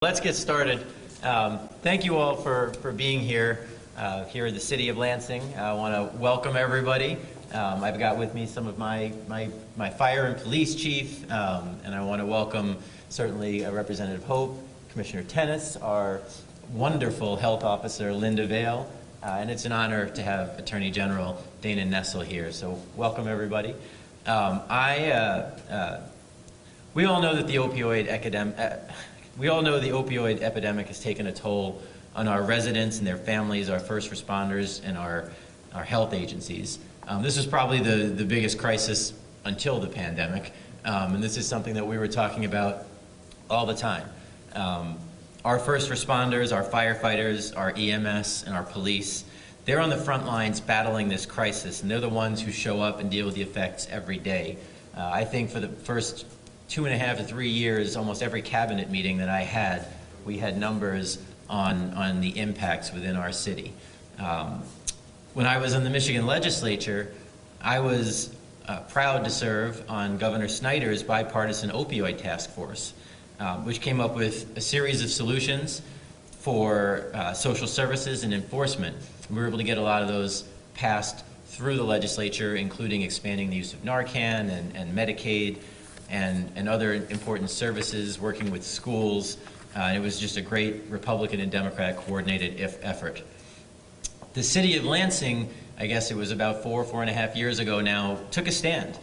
Let's get started. Thank you all for being here in the city of Lansing. I want to welcome everybody. I've got with me some of my fire and police chief, and I want to welcome certainly Representative Hope, Commissioner Tennis, our wonderful health officer Linda Vail, and it's an honor to have Attorney General Dana Nessel here. So welcome everybody. We all know that the opioid epidemic has taken a toll on our residents and their families, our first responders, and our health agencies. This is probably the biggest crisis until the pandemic, and this is something that we were talking about all the time. Our first responders, our firefighters, our EMS, and our police, they're on the front lines battling this crisis, and they're the ones who show up and deal with the effects every day. I think for the first 2.5 to 3 years, almost every cabinet meeting that I had, we had numbers on the impacts within our city. When I was in the Michigan legislature, I was proud to serve on Governor Snyder's bipartisan opioid task force, which came up with a series of solutions for social services and enforcement. We were able to get a lot of those passed through the legislature, including expanding the use of Narcan and Medicaid, and other important services, working with schools. It was just a great Republican and Democratic coordinated effort. The city of Lansing, I guess it was about 4.5 years ago now, took a stand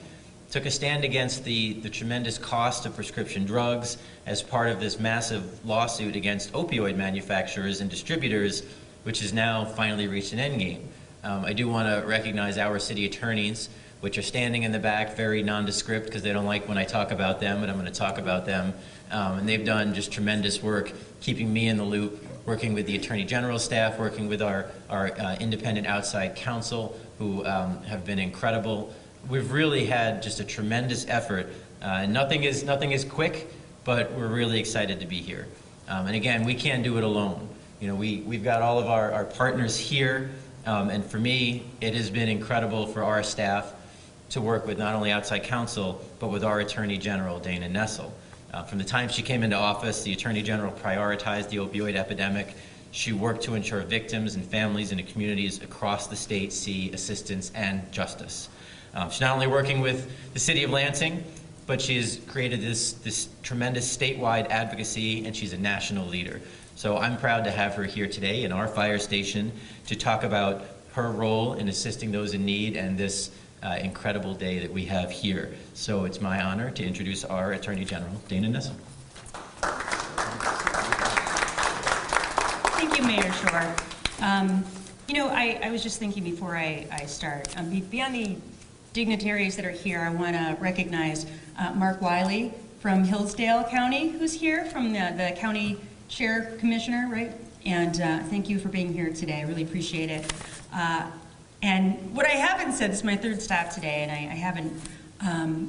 against the tremendous cost of prescription drugs as part of this massive lawsuit against opioid manufacturers and distributors, which has now finally reached an endgame. I do want to recognize our city attorneys, which are standing in the back, very nondescript because they don't like when I talk about them, but I'm going to talk about them. And they've done just tremendous work keeping me in the loop, working with the Attorney General staff, working with our independent outside counsel who have been incredible. We've really had just a tremendous effort. Nothing is quick, but we're really excited to be here. And again, we can't do it alone. You know, we've got all of our partners here, and for me, it has been incredible for our staff to work with not only outside counsel, but with our Attorney General, Dana Nessel. From the time she came into office, the Attorney General prioritized the opioid epidemic. She worked to ensure victims and families in the communities across the state see assistance and justice. She's not only working with the city of Lansing, but she has created this tremendous statewide advocacy, and she's a national leader. So I'm proud to have her here today in our fire station to talk about her role in assisting those in need and this incredible day that we have here. So it's my honor to introduce our Attorney General, Dana Nessel. Thank you, Mayor Shore. You know, I was just thinking before I start, beyond the dignitaries that are here, I want to recognize Mark Wiley from Hillsdale County, who's here, from the County Chair Commissioner, right? And thank you for being here today. I really appreciate it. And what I haven't said, this is my third stop today, and I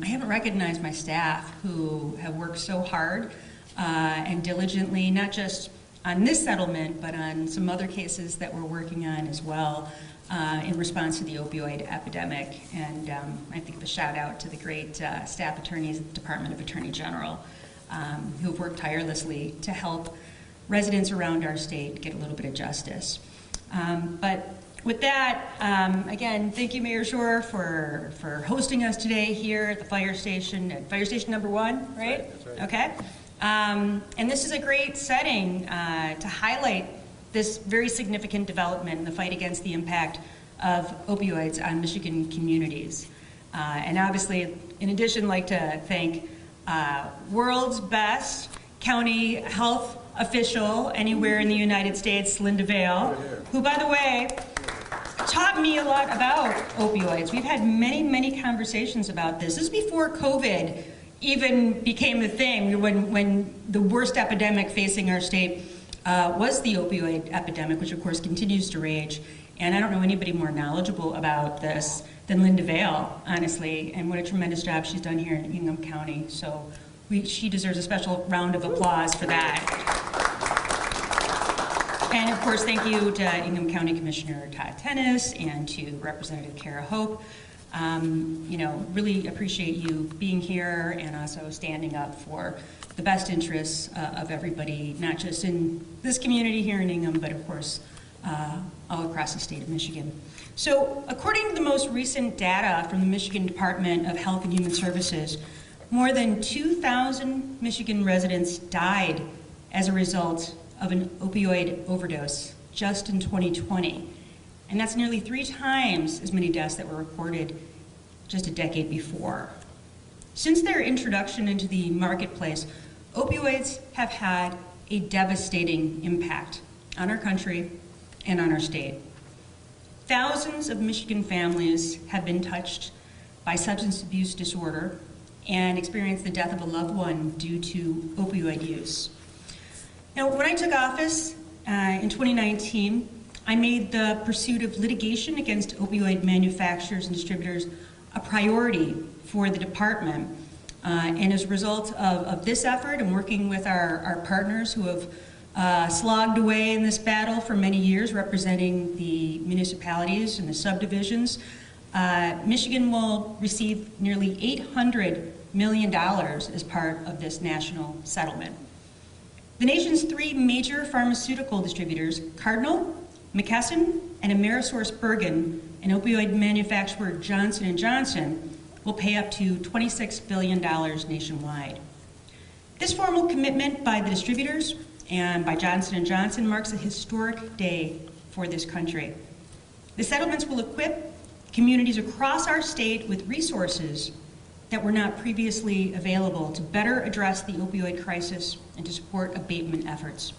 haven't recognized my staff who have worked so hard and diligently, not just on this settlement, but on some other cases that we're working on as well in response to the opioid epidemic. And I think a shout out to the great staff attorneys at the Department of Attorney General who've worked tirelessly to help residents around our state get a little bit of justice. But with that, again, thank you, Mayor Shore, for hosting us today here at the fire station, at fire station number 1, right? That's right. Okay. And this is a great setting to highlight this very significant development in the fight against the impact of opioids on Michigan communities. And obviously, in addition, I'd like to thank world's best county health official anywhere in the United States, Linda Vail, who, by the way, taught me a lot about opioids. We've had many, many conversations about this. This is before COVID even became a thing, when the worst epidemic facing our state was the opioid epidemic, which of course continues to rage. And I don't know anybody more knowledgeable about this than Linda Vail, honestly, and what a tremendous job she's done here in Ingham County. So she deserves a special round of applause for that. And of course, thank you to Ingham County Commissioner Todd Tennis and to Representative Kara Hope Really appreciate you being here and also standing up for the best interests of everybody, not just in this community here in Ingham, but of course, all across the state of Michigan. So, according to the most recent data from the Michigan Department of Health and Human Services, more than 2,000 Michigan residents died as a result of an opioid overdose just in 2020. And that's nearly 3 times as many deaths that were reported just a decade before. Since their introduction into the marketplace, opioids have had a devastating impact on our country and on our state. Thousands of Michigan families have been touched by substance abuse disorder and experienced the death of a loved one due to opioid use. Now, when I took office in 2019, I made the pursuit of litigation against opioid manufacturers and distributors a priority for the department. And as a result of this effort and working with our partners who have slogged away in this battle for many years, representing the municipalities and the subdivisions, Michigan will receive nearly $800 million as part of this national settlement. The nation's 3 major pharmaceutical distributors, Cardinal, McKesson, and AmerisourceBergen, and opioid manufacturer Johnson & Johnson, will pay up to $26 billion nationwide. This formal commitment by the distributors and by Johnson & Johnson marks a historic day for this country. The settlements will equip communities across our state with resources that were not previously available to better address the opioid crisis and to support abatement efforts.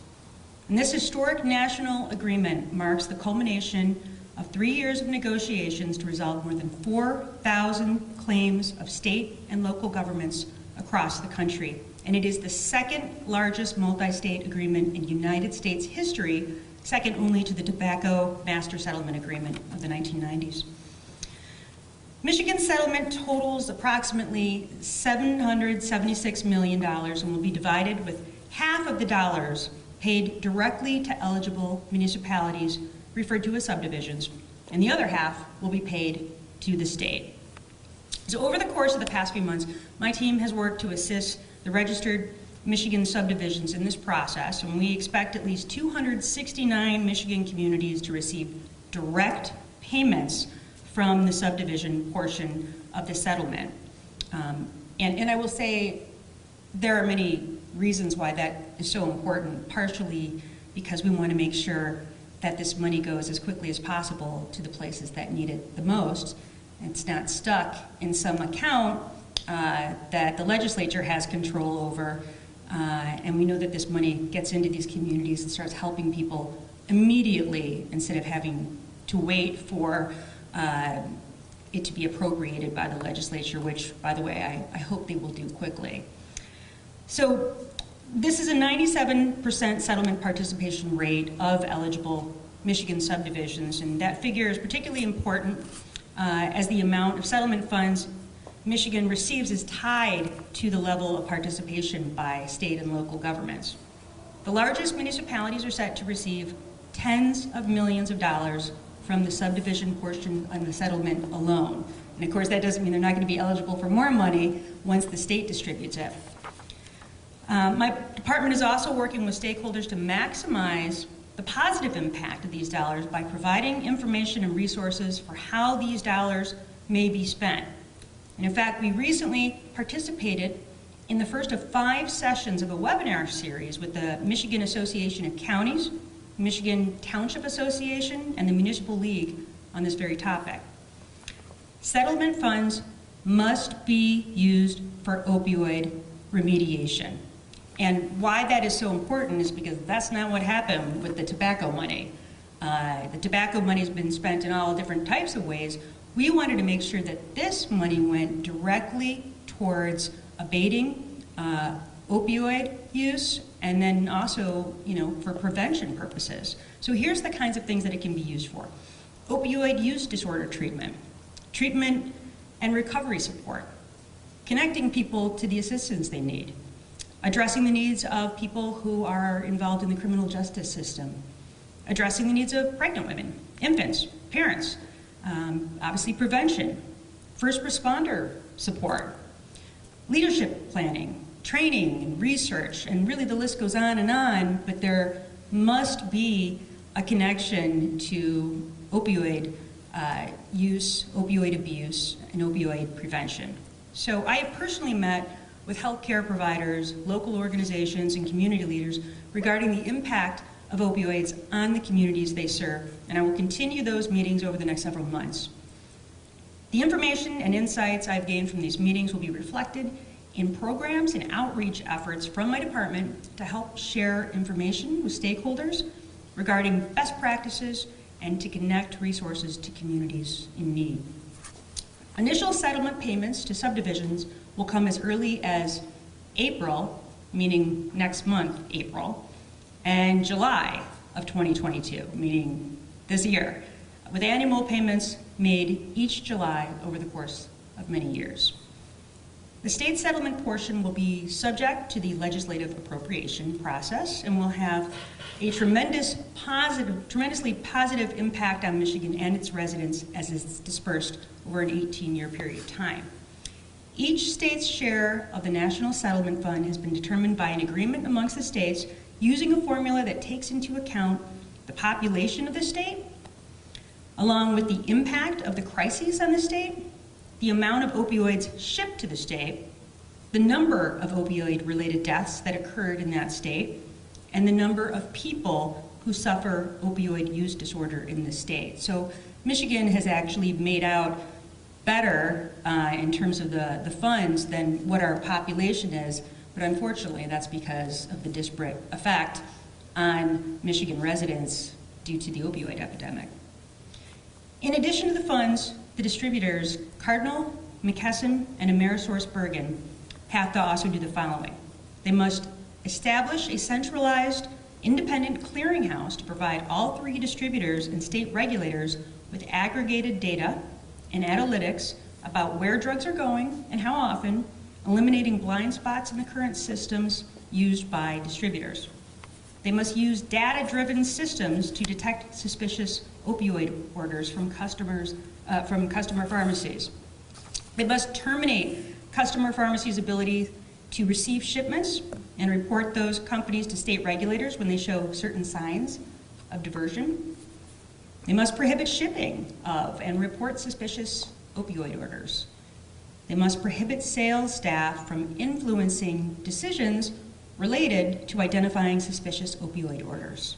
And this historic national agreement marks the culmination of 3 years of negotiations to resolve more than 4,000 claims of state and local governments across the country. And it is the second largest multi-state agreement in United States history, second only to the Tobacco Master Settlement Agreement of the 1990s. Michigan's settlement totals approximately $776 million and will be divided with half of the dollars paid directly to eligible municipalities referred to as subdivisions, and the other half will be paid to the state. So over the course of the past few months, my team has worked to assist the registered Michigan subdivisions in this process, and we expect at least 269 Michigan communities to receive direct payments from the subdivision portion of the settlement. And I will say there are many reasons why that is so important, partially because we want to make sure that this money goes as quickly as possible to the places that need it the most. It's not stuck in some account that the legislature has control over, and we know that this money gets into these communities and starts helping people immediately instead of having to wait for it to be appropriated by the legislature, which, by the way, I hope they will do quickly. So this is a 97% settlement participation rate of eligible Michigan subdivisions, and that figure is particularly important as the amount of settlement funds Michigan receives is tied to the level of participation by state and local governments. The largest municipalities are set to receive tens of millions of dollars from the subdivision portion of the settlement alone. And of course, that doesn't mean they're not going to be eligible for more money once the state distributes it. My department is also working with stakeholders to maximize the positive impact of these dollars by providing information and resources for how these dollars may be spent. And in fact, we recently participated in the first of 5 sessions of a webinar series with the Michigan Association of Counties, Michigan Township Association, and the Municipal League on this very topic. Settlement funds must be used for opioid remediation. And why that is so important is because that's not what happened with the tobacco money. The tobacco money has been spent in all different types of ways. We wanted to make sure that this money went directly towards abating opioid use, and then also, for prevention purposes. So here's the kinds of things that it can be used for. Opioid use disorder treatment, treatment and recovery support, connecting people to the assistance they need, addressing the needs of people who are involved in the criminal justice system, addressing the needs of pregnant women, infants, parents, obviously prevention, first responder support, leadership planning, training and research, and really the list goes on, but there must be a connection to opioid use, opioid abuse, and opioid prevention. So I have personally met with healthcare providers, local organizations, and community leaders regarding the impact of opioids on the communities they serve, and I will continue those meetings over the next several months. The information and insights I've gained from these meetings will be reflected in programs and outreach efforts from my department to help share information with stakeholders regarding best practices and to connect resources to communities in need. Initial settlement payments to subdivisions will come as early as April, meaning next month, April, and July of 2022, meaning this year, with annual payments made each July over the course of many years. The state settlement portion will be subject to the legislative appropriation process and will have a tremendously positive impact on Michigan and its residents as it's dispersed over an 18-year period of time. Each state's share of the National Settlement Fund has been determined by an agreement amongst the states using a formula that takes into account the population of the state, along with the impact of the crises on the state, the amount of opioids shipped to the state, the number of opioid-related deaths that occurred in that state, and the number of people who suffer opioid use disorder in the state. So Michigan has actually made out better in terms of the funds than what our population is, but unfortunately that's because of the disparate effect on Michigan residents due to the opioid epidemic. In addition to the funds, the distributors, Cardinal, McKesson, and AmerisourceBergen, have to also do the following. They must establish a centralized, independent clearinghouse to provide all three distributors and state regulators with aggregated data and analytics about where drugs are going and how often, eliminating blind spots in the current systems used by distributors. They must use data-driven systems to detect suspicious opioid orders from customer pharmacies. They must terminate customer pharmacies' ability to receive shipments and report those companies to state regulators when they show certain signs of diversion. They must prohibit shipping of and report suspicious opioid orders. They must prohibit sales staff from influencing decisions related to identifying suspicious opioid orders.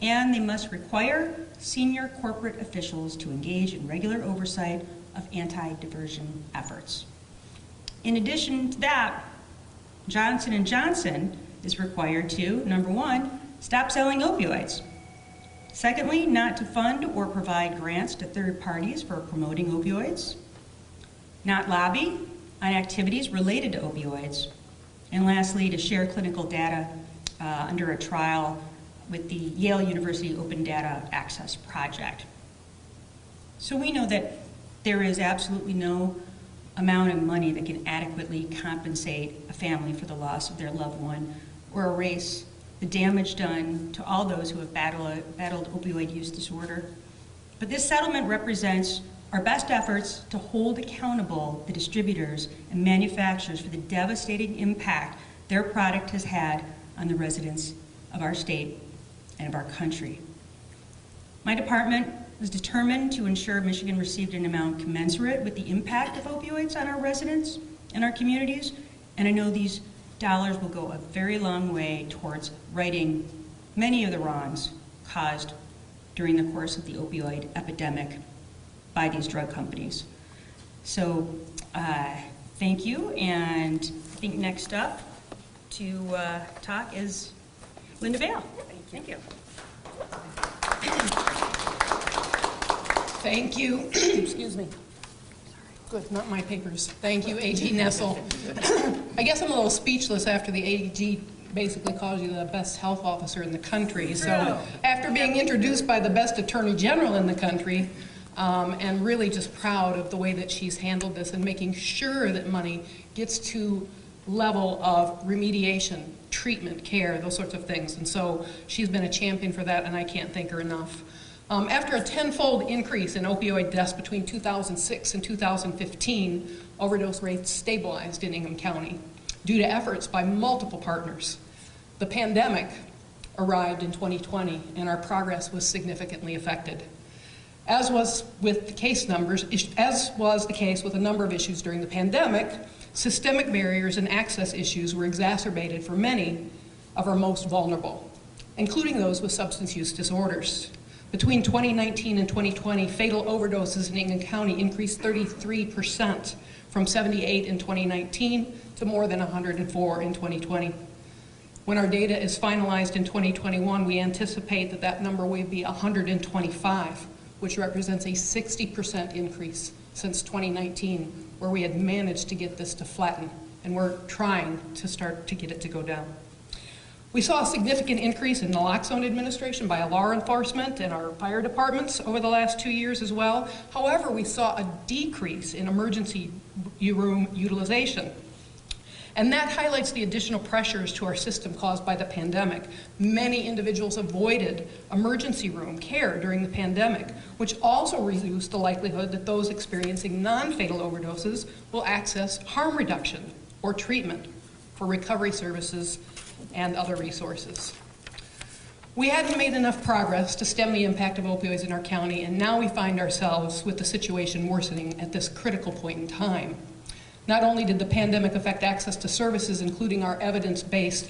And they must require senior corporate officials to engage in regular oversight of anti-diversion efforts. In addition to that, Johnson & Johnson is required to, number one, stop selling opioids. Secondly, not to fund or provide grants to third parties for promoting opioids. Not lobby on activities related to opioids. And lastly, to share clinical data under a trial with the Yale University Open Data Access Project. So we know that there is absolutely no amount of money that can adequately compensate a family for the loss of their loved one or erase the damage done to all those who have battled opioid use disorder. But this settlement represents our best efforts to hold accountable the distributors and manufacturers for the devastating impact their product has had on the residents of our state and of our country. My department was determined to ensure Michigan received an amount commensurate with the impact of opioids on our residents and our communities, and I know these dollars will go a very long way towards righting many of the wrongs caused during the course of the opioid epidemic by these drug companies. So thank you, and I think next up to talk is Linda Vale. Thank you. Thank you. Excuse me. Good, not my papers. Thank you, AG Nessel. I guess I'm a little speechless after the AG basically calls you the best health officer in the country. So after being introduced by the best attorney general in the country, and really just proud of the way that she's handled this and making sure that money gets to level of remediation, treatment, care, those sorts of things. And so she's been a champion for that, and I can't thank her enough. After a tenfold increase in opioid deaths between 2006 and 2015, overdose rates stabilized in Ingham County due to efforts by multiple partners. The pandemic arrived in 2020, and our progress was significantly affected. As was with the case numbers, as was the case with a number of issues during the pandemic, systemic barriers and access issues were exacerbated for many of our most vulnerable, including those with substance use disorders. Between 2019 and 2020, fatal overdoses in Ingham County increased 33%, from 78 in 2019 to more than 104 in 2020. When our data is finalized in 2021, we anticipate that that number will be 125, which represents a 60% increase since 2019, where we had managed to get this to flatten, and we're trying to start to get it to go down. We saw a significant increase in naloxone administration by law enforcement and our fire departments over the last 2 years as well. However, we saw a decrease in emergency room utilization. And that highlights the additional pressures to our system caused by the pandemic. Many individuals avoided emergency room care during the pandemic, which also reduced the likelihood that those experiencing non-fatal overdoses will access harm reduction or treatment for recovery services and other resources. We hadn't made enough progress to stem the impact of opioids in our county, and now we find ourselves with the situation worsening at this critical point in time. Not only did the pandemic affect access to services, including our evidence-based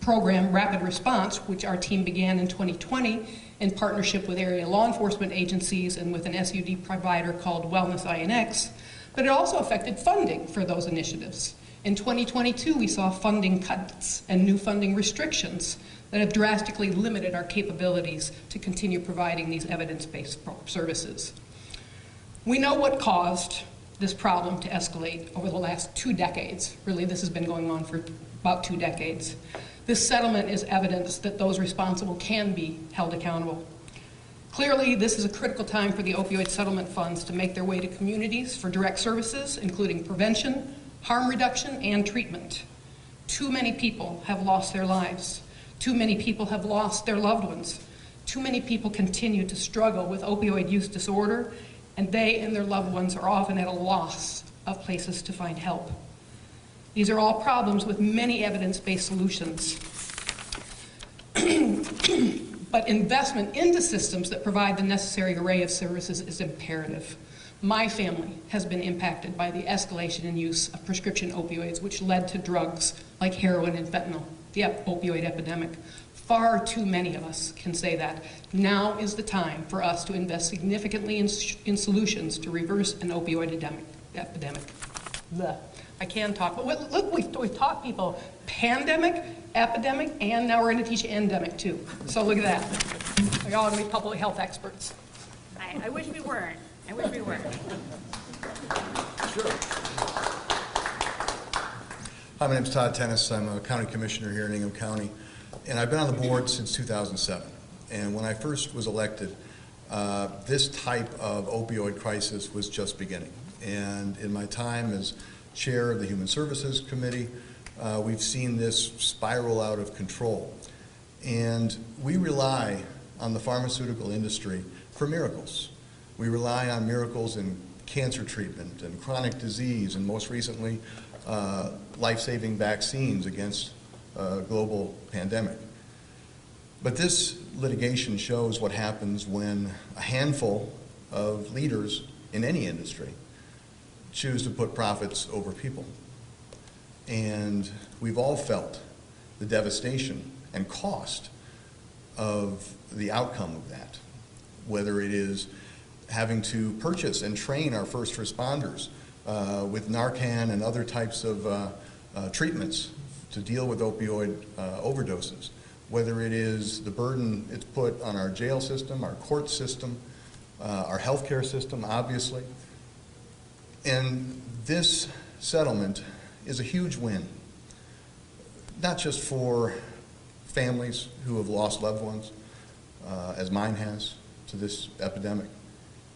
program, Rapid Response, which our team began in 2020 in partnership with area law enforcement agencies and with an SUD provider called Wellness INX, but it also affected funding for those initiatives. In 2022, we saw funding cuts and new funding restrictions that have drastically limited our capabilities to continue providing these evidence-based services. We know what caused this problem to escalate over the last 2 decades. Really, this has been going on for about 2 decades. This settlement is evidence that those responsible can be held accountable. Clearly, this is a critical time for the opioid settlement funds to make their way to communities for direct services, including prevention, harm reduction, and treatment. Too many people have lost their lives. Too many people have lost their loved ones. Too many people continue to struggle with opioid use disorder, and they and their loved ones are often at a loss of places to find help. These are all problems with many evidence-based solutions. But investment into systems that provide the necessary array of services is imperative. My family has been impacted by the escalation in use of prescription opioids, which led to drugs like heroin and fentanyl, the opioid epidemic. Far too many of us can say that. Now is the time for us to invest significantly in solutions to reverse an opioid epidemic. Blech. I can talk, but look, we've taught people pandemic, epidemic, and now we're going to teach endemic too. So look at that. We're all going to be public health experts. I wish we weren't. I wish we weren't. Sure. Hi, my name's Todd Tennis. I'm a county commissioner here in Ingham County, and I've been on the board since 2007. And when I first was elected, this type of opioid crisis was just beginning. And in my time as chair of the Human Services Committee, we've seen this spiral out of control. And we rely on the pharmaceutical industry for miracles. We rely on miracles in cancer treatment and chronic disease, and most recently, life-saving vaccines against a global pandemic. But this litigation shows what happens when a handful of leaders in any industry choose to put profits over people. And we've all felt the devastation and cost of the outcome of that, whether it is having to purchase and train our first responders with Narcan and other types of treatments to deal with opioid overdoses, whether it is the burden it's put on our jail system, our court system, our healthcare system, obviously. And this settlement is a huge win, not just for families who have lost loved ones, as mine has, to this epidemic,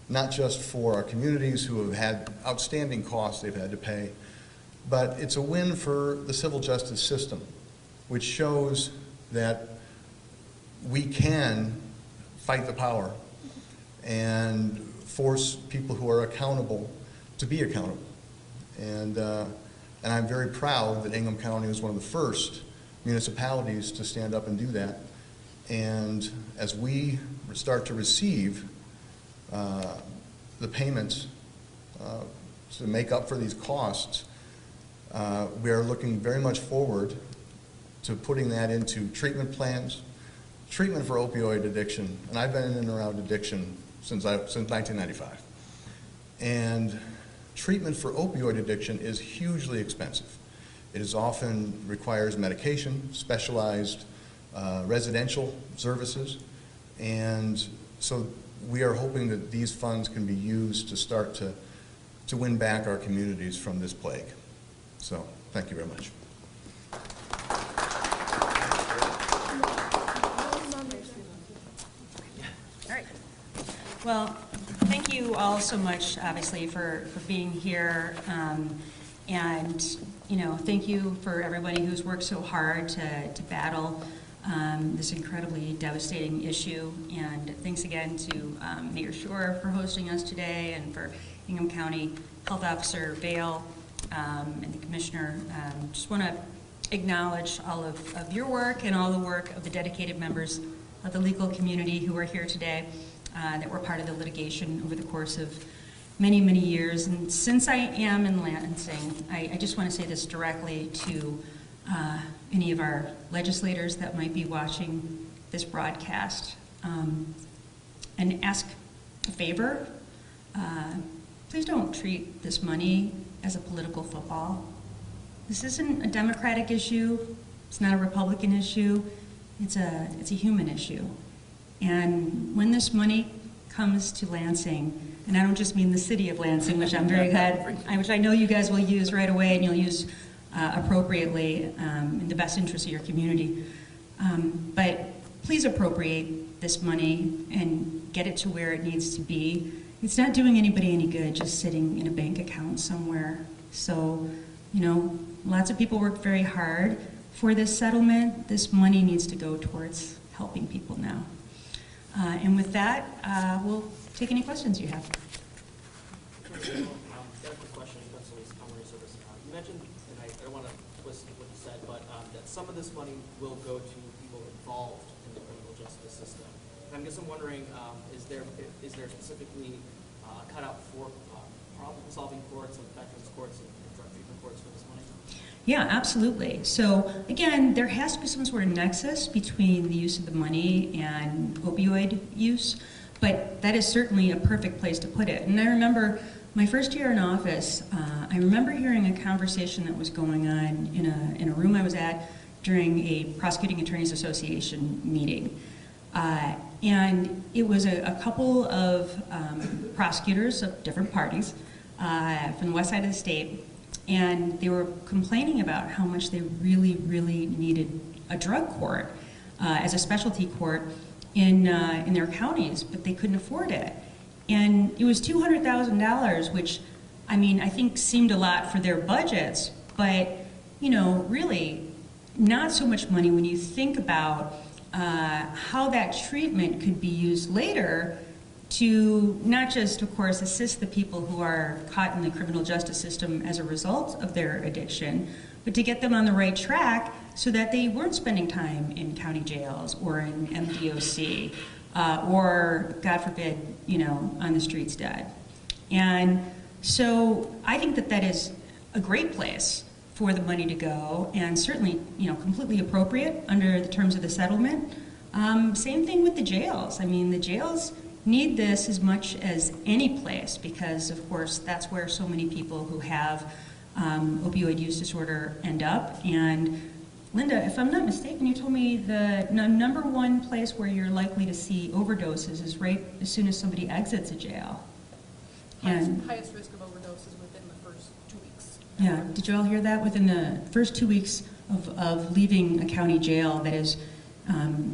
not just for our communities who have had outstanding costs they've had to pay, but it's a win for the civil justice system, which shows that we can fight the power and force people who are accountable to be accountable. And I'm very proud that Ingham County was one of the first municipalities to stand up and do that. And as we start to receive the payments to make up for these costs, we are looking very much forward to putting that into treatment plans, treatment for opioid addiction. And I've been in and around addiction since 1995. And treatment for opioid addiction is hugely expensive. It is often requires medication, specialized residential services, and so we are hoping that these funds can be used to start to win back our communities from this plague. So, thank you very much. All right. Well, thank you all so much, obviously, for being here. And, you know, thank you for everybody who's worked so hard to battle this incredibly devastating issue. And thanks again to Mayor Shore for hosting us today, and for Ingham County Health Officer Vale and the Commissioner. Just want to acknowledge all of your work and all the work of the dedicated members of the legal community who are here today, that were part of the litigation over the course of many, many years. And since I am in Lansing, I just want to say this directly to any of our legislators that might be watching this broadcast, and ask a favor. Please don't treat this money as a political football. This isn't a Democratic issue. It's not a Republican issue. It's a human issue. And when this money comes to Lansing, and I don't just mean the city of Lansing, which I'm very glad, which I know you guys will use right away, and you'll use appropriately in the best interest of your community. But please appropriate this money and get it to where it needs to be. It's not doing anybody any good just sitting in a bank account somewhere. So, you know, lots of people worked very hard for this settlement. This money needs to go towards helping people now. And with that, we'll take any questions you have. You mentioned, and I don't want to twist what you said, but that some of this money will go to people involved in the criminal justice system. And I guess I'm wondering, is there specifically a cutout for problem-solving courts and veterans courts and drug treatment courts for this money? Yeah, absolutely. So again, there has to be some sort of nexus between the use of the money and opioid use, but that is certainly a perfect place to put it. And I remember my first year in office, I remember hearing a conversation that was going on in a room I was at during a Prosecuting Attorneys Association meeting. And it was a couple of prosecutors of different parties from the west side of the state, and they were complaining about how much they really, really needed a drug court as a specialty court in their counties, but they couldn't afford it. And it was $200,000, which, I mean, I think seemed a lot for their budgets, but, you know, really not so much money when you think about how that treatment could be used later to not just, of course, assist the people who are caught in the criminal justice system as a result of their addiction, but to get them on the right track so that they weren't spending time in county jails or in MDOC or, God forbid, you know, on the streets dead. And so I think that that is a great place for the money to go, and certainly, you know, completely appropriate under the terms of the settlement. Same thing with the jails. I mean, the jails need this as much as any place because, of course, that's where so many people who have opioid use disorder end up. And Linda, if I'm not mistaken, you told me the number one place where you're likely to see overdoses is right as soon as somebody exits a jail. Highest risk of overdoses within the first 2 weeks. Yeah, did you all hear that? Within the first 2 weeks of leaving a county jail, that is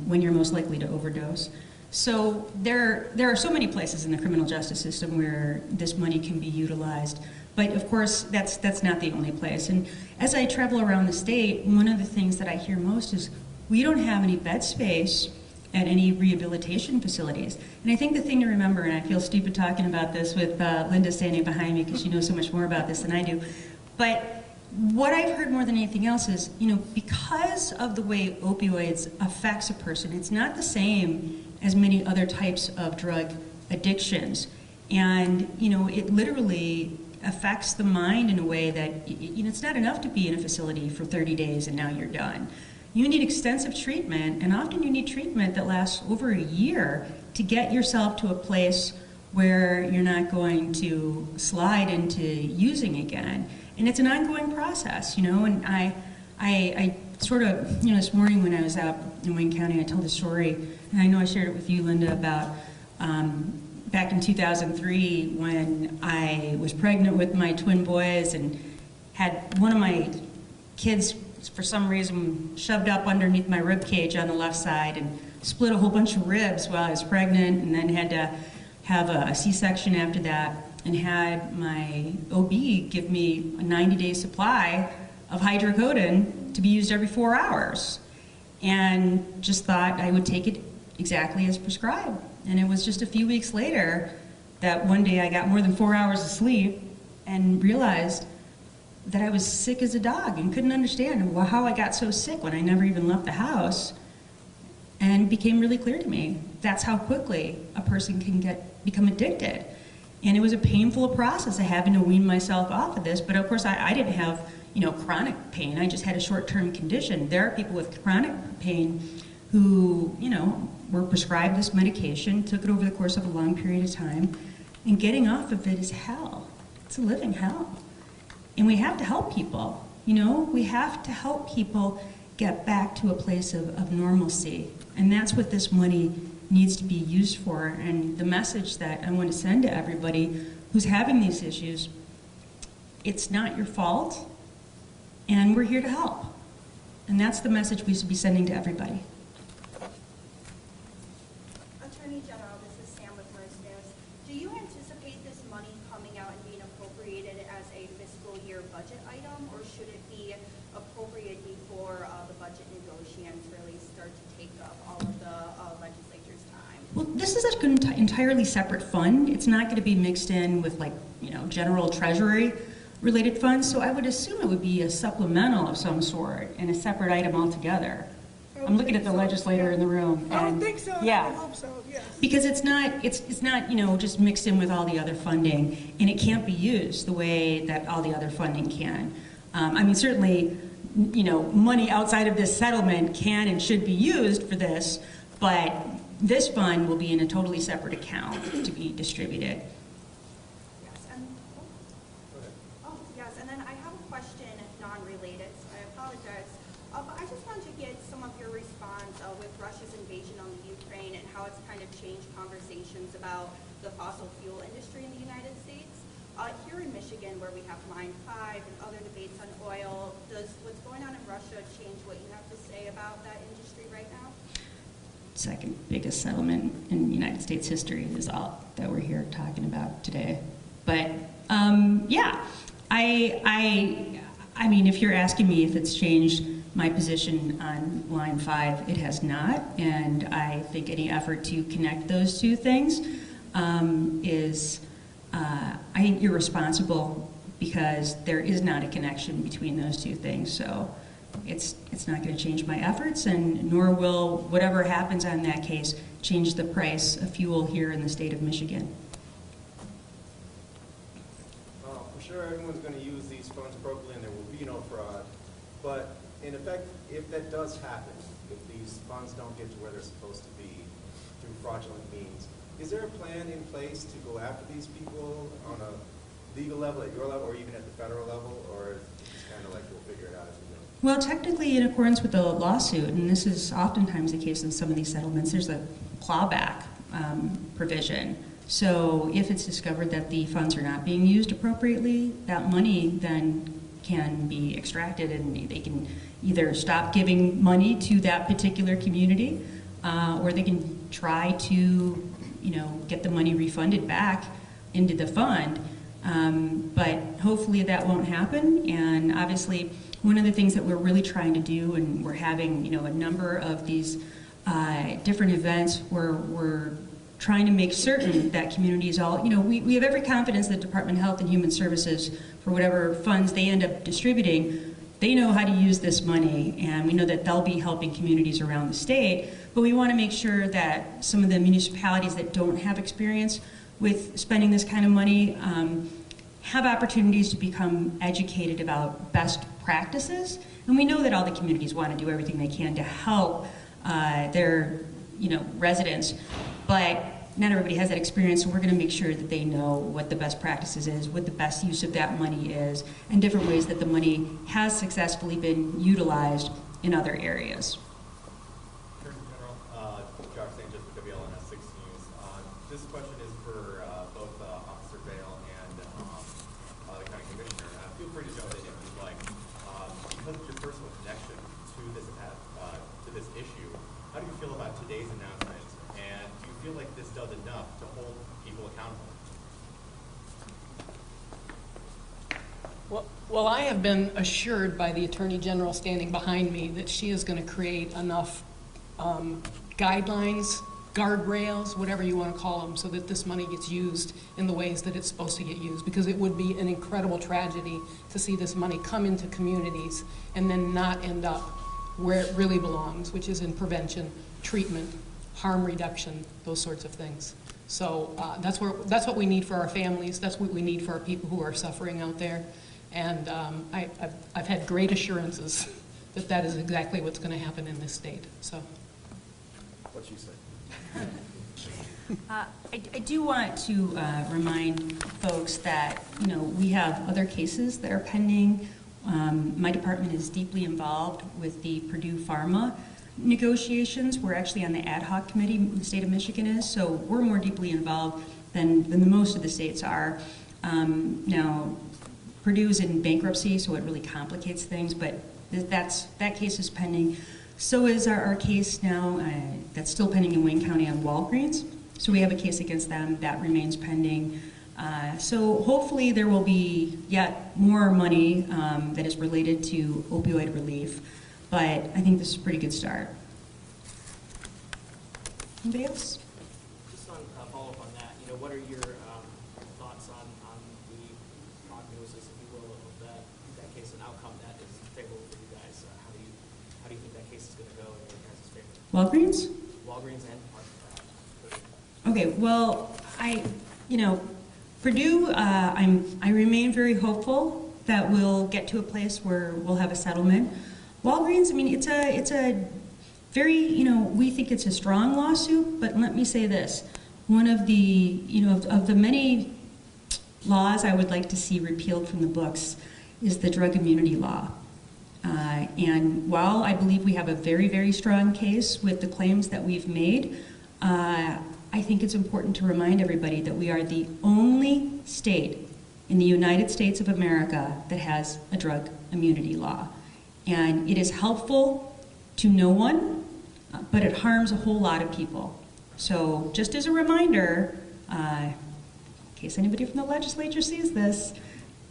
when you're most likely to overdose. So there are so many places in the criminal justice system where this money can be utilized. But of course, that's not the only place. And as I travel around the state, one of the things that I hear most is we don't have any bed space at any rehabilitation facilities. And I think the thing to remember, and I feel stupid talking about this with Linda standing behind me because she knows so much more about this than I do, but what I've heard more than anything else is, because of the way opioids affects a person, it's not the same as many other types of drug addictions. And, it literally affects the mind in a way that, it's not enough to be in a facility for 30 days and now you're done. You need extensive treatment, and often you need treatment that lasts over a year to get yourself to a place where you're not going to slide into using again. And it's an ongoing process, and I sort of, this morning when I was out in Wayne County, I told a story, and I know I shared it with you, Linda, about back in 2003 when I was pregnant with my twin boys and had one of my kids for some reason shoved up underneath my rib cage on the left side and split a whole bunch of ribs while I was pregnant, and then had to have a C-section after that, and had my OB give me a 90-day supply of hydrocodone to be used every 4 hours, and just thought I would take it exactly as prescribed. And it was just a few weeks later that one day I got more than 4 hours of sleep and realized that I was sick as a dog and couldn't understand how I got so sick when I never even left the house. And it became really clear to me that's how quickly a person can become addicted. And it was a painful process of having to wean myself off of this, but of course I didn't have chronic pain. I just had a short-term condition. There are people with chronic pain who were prescribed this medication, took it over the course of a long period of time, and getting off of it is hell. It's a living hell. And we have to help people, we have to help people get back to a place of normalcy. And that's what this money needs to be used for. And the message that I want to send to everybody who's having these issues, it's not your fault, and we're here to help. And that's the message we should be sending to everybody. Attorney General, this is Sam with Merce News. Do you anticipate this money coming out and being appropriated as a fiscal year budget item, or should it be appropriated before the budget negotiations really start to take up all of the legislature's time? Well, this is an entirely separate fund. It's not going to be mixed in with general treasury related funds, so I would assume it would be a supplemental of some sort and a separate item altogether. I'm looking at the legislator in the room. I don't think so. Yeah. I hope so, yes. Because it's not just mixed in with all the other funding, and it can't be used the way that all the other funding can. Certainly, money outside of this settlement can and should be used for this, but this fund will be in a totally separate account to be distributed. Yes, and then I have a question, non-related, so I apologize. But I just wanted to get some of your response with Russia's invasion on the Ukraine and how it's kind of changed conversations about the fossil fuel industry in the United States. Here in Michigan, where we have Line 5 and other debates on oil, does what's going on in Russia change what you have to say about that industry right now? Second biggest settlement in United States history is all that we're here talking about today. But yeah, I mean, if you're asking me if it's changed my position on Line 5, it has not, and I think any effort to connect those two things is, I think, irresponsible, because there is not a connection between those two things. So it's not going to change my efforts, and nor will whatever happens on that case change the price of fuel here in the state of Michigan. I'm sure everyone's going to use these funds appropriately and there will be no fraud. But in effect, if that does happen, if these funds don't get to where they're supposed to be through fraudulent means, is there a plan in place to go after these people on a legal level, at your level, or even at the federal level, or it's kind of like we'll figure it out as we go? Well, technically, in accordance with the lawsuit, and this is oftentimes the case in some of these settlements, there's a clawback provision. So if it's discovered that the funds are not being used appropriately, that money then can be extracted, and they can either stop giving money to that particular community, or they can try to, get the money refunded back into the fund. But hopefully that won't happen. And obviously, one of the things that we're really trying to do, and we're having, a number of these different events where we're trying to make certain that communities all, we have every confidence that Department of Health and Human Services, for whatever funds they end up distributing, they know how to use this money, and we know that they'll be helping communities around the state, but we want to make sure that some of the municipalities that don't have experience with spending this kind of money have opportunities to become educated about best practices. And we know that all the communities want to do everything they can to help their residents, but not everybody has that experience, so we're going to make sure that they know what the best practices is, what the best use of that money is, and different ways that the money has successfully been utilized in other areas. Attorney General, Josh St. Just with WLNS 6 News. This question is for both Officer Bale and the County Commissioner. Feel free to jump in if you'd like. Because of your personal connection to this issue, how do you feel about today's announcement? And do you feel like this does enough to hold people accountable? Well, I have been assured by the Attorney General standing behind me that she is going to create enough guidelines, guardrails, whatever you want to call them, so that this money gets used in the ways that it's supposed to get used. Because it would be an incredible tragedy to see this money come into communities and then not end up where it really belongs, which is in prevention, treatment, harm reduction, those sorts of things. So that's what we need for our families. That's what we need for our people who are suffering out there. And I've had great assurances that that is exactly what's going to happen in this state. So, What you say? I do want to remind folks that we have other cases that are pending. My department is deeply involved with the Purdue Pharma negotiations. We're actually on the ad hoc committee, the state of Michigan is, so we're more deeply involved than the most of the states are. Now, Purdue's in bankruptcy, so it really complicates things, but that case is pending. So is our case now that's still pending in Wayne County on Walgreens. So we have a case against them that remains pending. So hopefully there will be yet more money that is related to opioid relief, but I think this is a pretty good start. Anybody else? Just on follow-up on that, what are your thoughts on the prognosis, if you will, of that case, an outcome that is favorable for you guys? How do you think that case is going to go in your guys' favor? Walgreens? Walgreens and Department. Okay, well, Purdue, I remain very hopeful that we'll get to a place where we'll have a settlement. Walgreens, it's a very, we think it's a strong lawsuit, but let me say this. One of the, of the many laws I would like to see repealed from the books is the drug immunity law. And while I believe we have a very, very strong case with the claims that we've made, I think it's important to remind everybody that we are the only state in the United States of America that has a drug immunity law. And it is helpful to no one, but it harms a whole lot of people. So just as a reminder, in case anybody from the legislature sees this,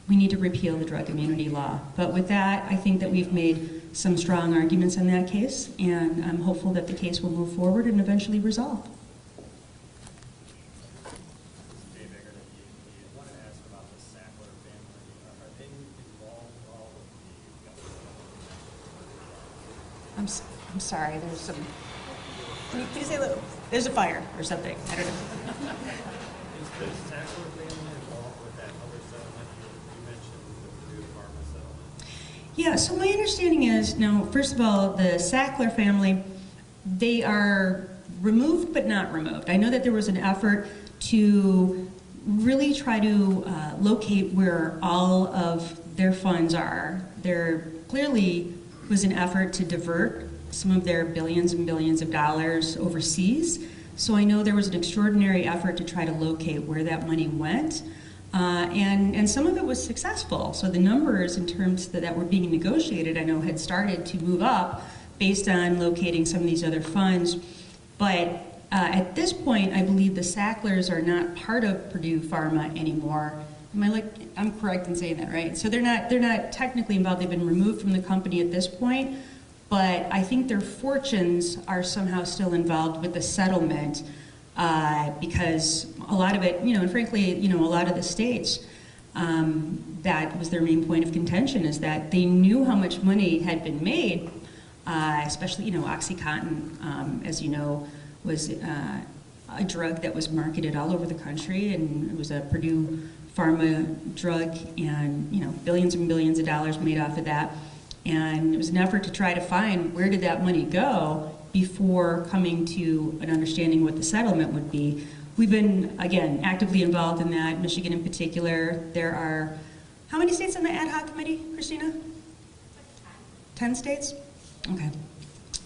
we need to repeal the drug immunity law. But with that, I think that we've made some strong arguments in that case, and I'm hopeful that the case will move forward and eventually resolve. I'm sorry, there's some, can you say that? There's a fire or something, I don't know. Is the Sackler family involved with that other settlement you mentioned, the Purdue Pharma settlement? Yeah, so my understanding is, now, first of all, the Sackler family, they are removed but not removed. I know that there was an effort to really try to locate where all of their funds are. There clearly was an effort to divert some of their billions and billions of dollars overseas. So I know there was an extraordinary effort to try to locate where that money went. And some of it was successful. So the numbers in terms that were being negotiated, I know had started to move up based on locating some of these other funds. But at this point, I believe the Sacklers are not part of Purdue Pharma anymore. I'm correct in saying that, right? So they're not technically involved. They've been removed from the company at this point. but I think their fortunes are somehow still involved with the settlement because a lot of it, and frankly, a lot of the states, that was their main point of contention, is that they knew how much money had been made, especially, OxyContin, as you know, was a drug that was marketed all over the country, and it was a Purdue Pharma drug, and billions and billions of dollars made off of that. And it was an effort to try to find where did that money go before coming to an understanding what the settlement would be. We've been, again, actively involved in that, Michigan in particular. There are, how many states on the ad hoc committee, Christina? 10 states? Okay.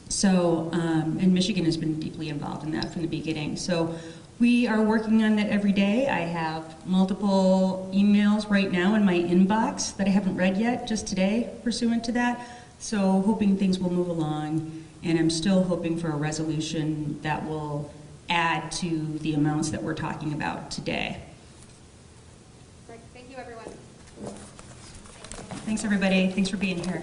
So, and Michigan has been deeply involved in that from the beginning. So we are working on that every day. I have multiple emails right now in my inbox that I haven't read yet, just today, pursuant to that. So hoping things will move along, and I'm still hoping for a resolution that will add to the amounts that we're talking about today. Great. Thank you, everyone. Thanks, everybody. Thanks for being here.